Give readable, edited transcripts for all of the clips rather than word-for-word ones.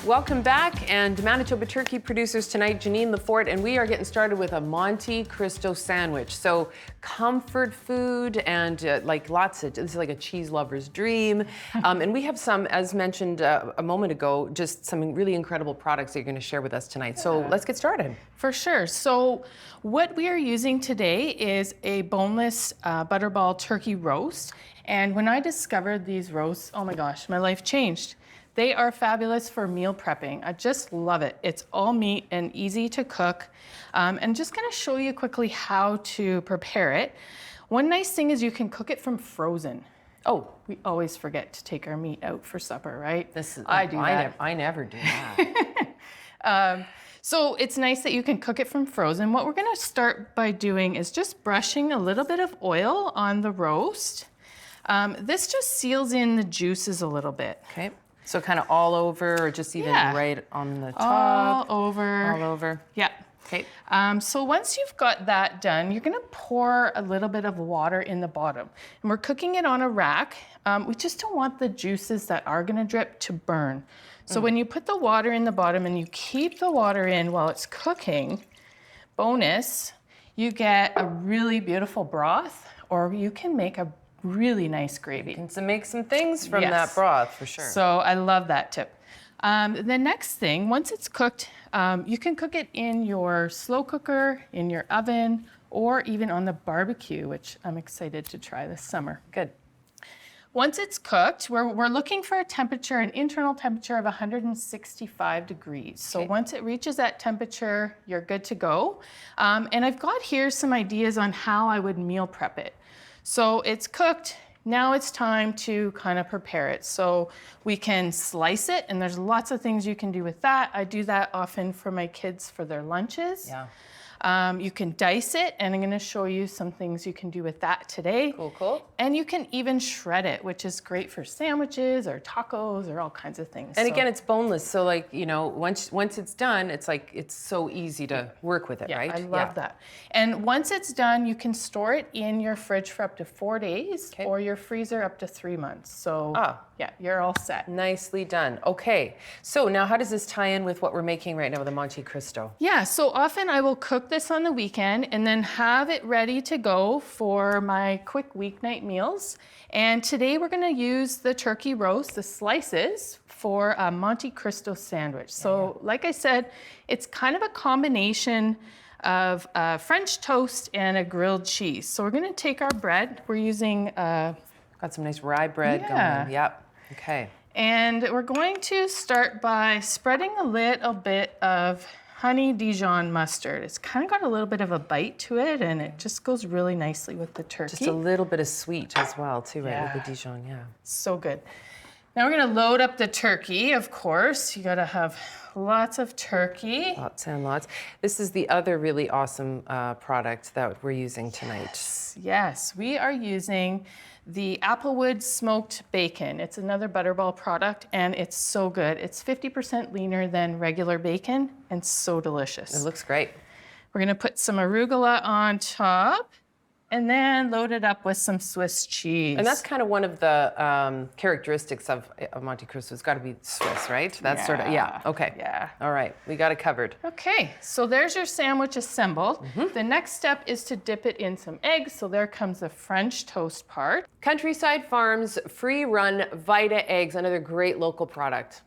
Welcome back, and Manitoba turkey producers tonight, Janine Lafort, and we are getting started with a Monte Cristo sandwich. So comfort food and this is like a cheese lover's dream. And we have some, as mentioned a moment ago, just some really incredible products that you're going to share with us tonight. So let's get started. For sure. So what we are using today is a boneless butterball turkey roast. And when I discovered these roasts, oh my gosh, my life changed. They are fabulous for meal prepping. I just love it. It's all meat and easy to cook. And just gonna show you quickly how to prepare it. One nice thing is you can cook it from frozen. Oh, we always forget to take our meat out for supper, right? I never do that. So it's nice that you can cook it from frozen. What we're gonna start by doing is just brushing a little bit of oil on the roast. This just seals in the juices a little bit. Okay. So kind of all over, or just even right on the top? All over. All over. Yeah. Okay. So once you've got that done, you're gonna pour a little bit of water in the bottom. And we're cooking it on a rack. We just don't want the juices that are gonna drip to burn. So when you put the water in the bottom and you keep the water in while it's cooking, bonus, you get a really beautiful broth, or you can make a really nice gravy. You can make some things from that broth, for sure. So I love that tip. The next thing, once it's cooked, you can cook it in your slow cooker, in your oven, or even on the barbecue, which I'm excited to try this summer. Good. Once it's cooked, we're looking for a temperature, an internal temperature of 165 degrees. So once it reaches that temperature, you're good to go. And I've got here some ideas on how I would meal prep it. So it's cooked, now it's time to kind of prepare it. So we can slice it, and there's lots of things you can do with that. I do that often for my kids for their lunches. Yeah. You can dice it, and I'm gonna show you some things you can do with that today. Cool, cool. And you can even shred it, which is great for sandwiches or tacos or all kinds of things. And again, it's boneless, so once it's done, it's so easy to work with it, right? I love that. And once it's done, you can store it in your fridge for up to 4 days or your freezer up to 3 months. So yeah, you're all set. Nicely done. Okay, so now how does this tie in with what we're making right now with the Monte Cristo? Yeah, so often I will cook this on the weekend and then have it ready to go for my quick weeknight meals. And today we're gonna use the turkey roast, the slices, for a Monte Cristo sandwich. So like I said, it's kind of a combination of French toast and a grilled cheese. So we're gonna take our bread. We're using... Got some nice rye bread going. Yep, okay. And we're going to start by spreading a little bit of honey Dijon mustard. It's kind of got a little bit of a bite to it, and it just goes really nicely with the turkey. Just a little bit of sweet as well, too, right, with the Dijon, So good. Now we're gonna load up the turkey, of course. You gotta have lots of turkey. Lots and lots. This is the other really awesome product that we're using tonight. Yes, we are using the Applewood smoked bacon. It's another Butterball product, and it's so good. It's 50% leaner than regular bacon, and so delicious. It looks great. We're gonna put some arugula on top, and then load it up with some Swiss cheese. And that's kind of one of the characteristics of Monte Cristo. It's got to be Swiss, right? That's sort of, okay. Yeah. All right, we got it covered. Okay, so there's your sandwich assembled. The next step is to dip it in some eggs, so there comes the French toast part. Countryside Farms free-run Vita eggs, another great local product.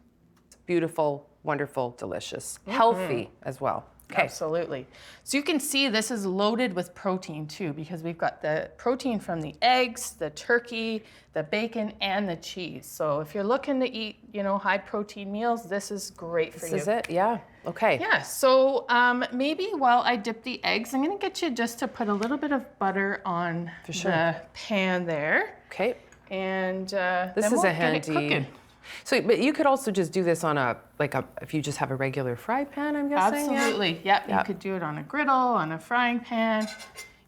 It's beautiful, wonderful, delicious, healthy as well. Okay. Absolutely. So you can see this is loaded with protein too, because we've got the protein from the eggs, the turkey, the bacon, and the cheese. So if you're looking to eat, high protein meals, this is great for you. This is it, yeah. Okay. Yeah, so maybe while I dip the eggs, I'm gonna get you just to put a little bit of butter on the pan there. Okay. And this is a handy. So, but you could also just do this on if you just have a regular fry pan, I'm guessing? Absolutely, yeah. You could do it on a griddle, on a frying pan.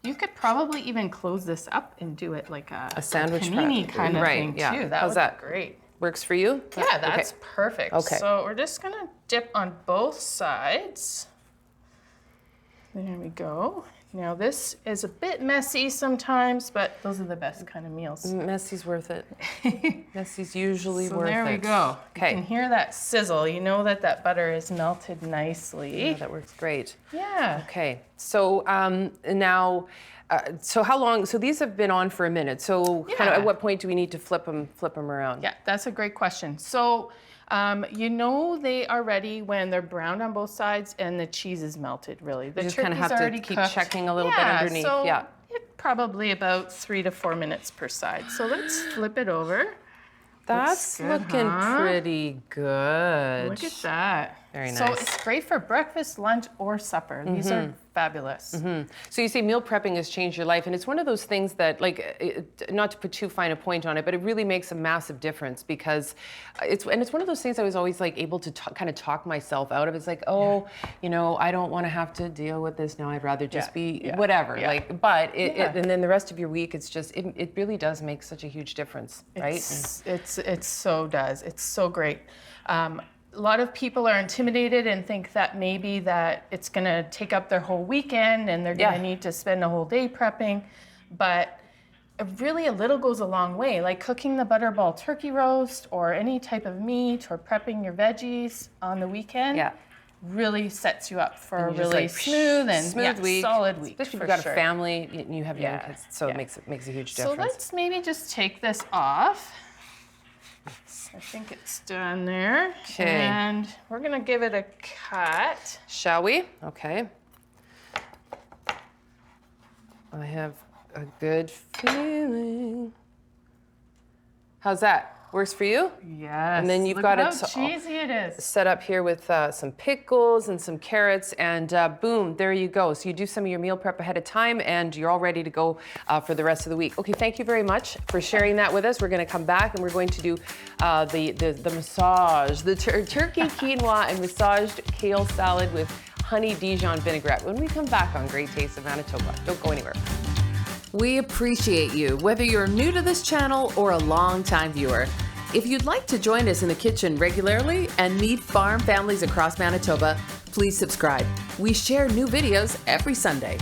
You could probably even close this up and do it like a sandwich panini kind of thing too. How's that? Great. Works for you? Yeah, that's perfect. Okay. So we're just gonna dip on both sides. There we go. Now this is a bit messy sometimes, but those are the best kind of meals. Messy's worth it. Messy's usually So worth it. there we go. Okay. You can hear that sizzle. You know that that butter is melted nicely. Yeah, that works great. Yeah. Okay, so now, so how long? So these have been on for a minute. So kind of Yeah. at what point do we need to flip them around? Yeah, that's a great question. So, you know they are ready when they're browned on both sides and the cheese is melted, really. The You just kind of turkey's have to already keep cooked. checking a little bit Yeah, underneath. so Yeah. probably about 3 to 4 minutes per side. So let's flip it over. That's good, looking huh? pretty good. Look at that. Very So nice. it's great for breakfast, lunch, or supper. These are fabulous. So you say meal prepping has changed your life, and it's one of those things that, like, not to put too fine a point on it, but it really makes a massive difference because it's one of those things I was always like able to kind of talk myself out of. It's like, oh, you know, I don't want to have to deal with this now. I'd rather just be whatever. Yeah. Like, but and then the rest of your week, it's just it really does make such a huge difference, right? It so does. It's so great. A lot of people are intimidated and think that maybe that it's going to take up their whole weekend and they're going to need to spend a whole day prepping. But really a little goes a long way, like cooking the butterball turkey roast or any type of meat or prepping your veggies on the weekend. Yeah. Really sets you up for a You're just really like, smooth and week, solid week. especially if for you've got sure. a family and you have young kids, so Yeah. it makes a huge So difference. let's maybe just take this off. I think it's done there. Okay. And we're gonna give it a cut. Shall we? Okay. I have a good feeling. How's that? Works for you? Yes. And then you've Look got how it cheesy it is. set up here with some pickles and some carrots, and boom, there you go. So you do some of your meal prep ahead of time, and you're all ready to go for the rest of the week. Okay, thank you very much for sharing that with us. We're going to come back, and we're going to do the massage, the turkey quinoa and massaged kale salad with honey Dijon vinaigrette when we come back on Great Taste of Manitoba. Don't go anywhere. We appreciate you, whether you're new to this channel or a long-time viewer. If you'd like to join us in the kitchen regularly and meet farm families across Manitoba, please subscribe. We share new videos every Sunday.